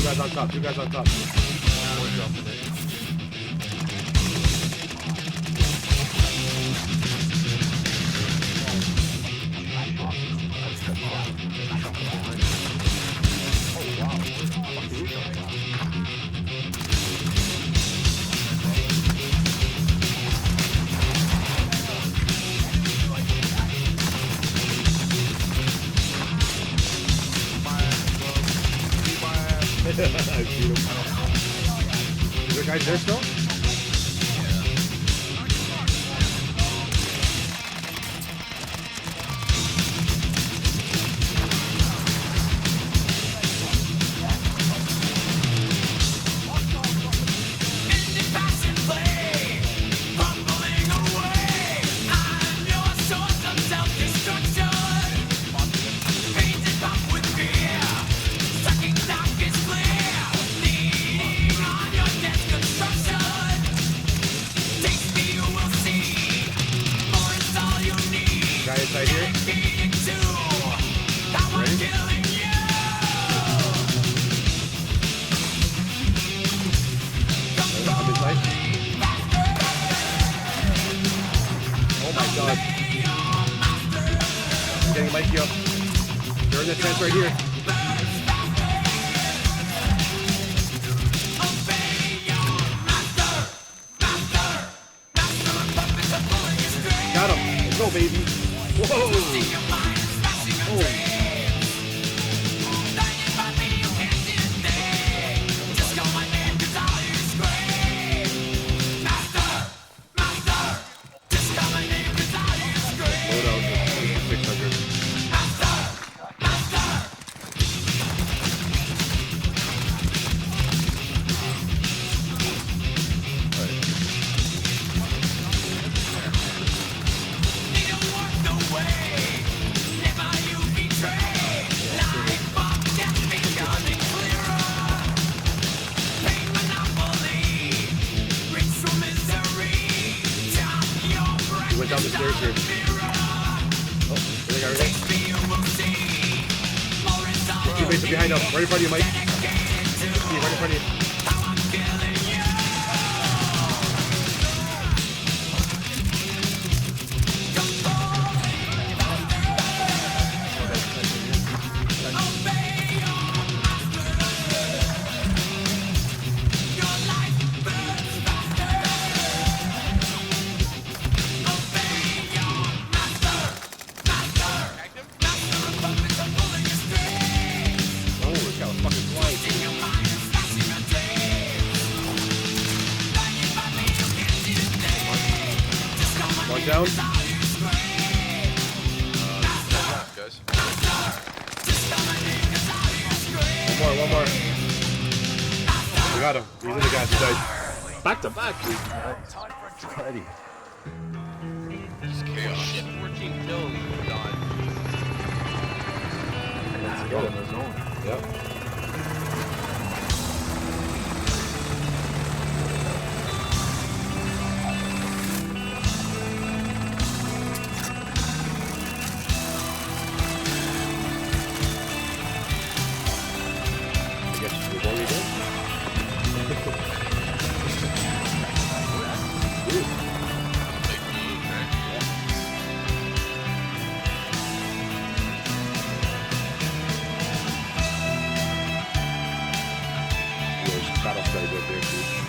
guys on top. Two guys on top. We're jumping it. I see him. Is there guys there still? Guy inside here. Ready? I'm inside. Oh my god. I'm getting Mikey up. They're in the tent right here. Got him. Let's go, baby. Whoa! Oh. Load out 600. He went down the stairs here. Oh, there they go, right there. Two bases behind us. Right in front of you, Mike. See, right in front of you. Oh, it's got a fucking slide. One down. Guys. One more. We got him. He's in the gas. He died. Back to back, dude. Ready. Just chaos. Shit, 14 kills. Done. Let's go in the zone. Yep. I guess we've already done. Take me, right? There's battle strike right there, dude.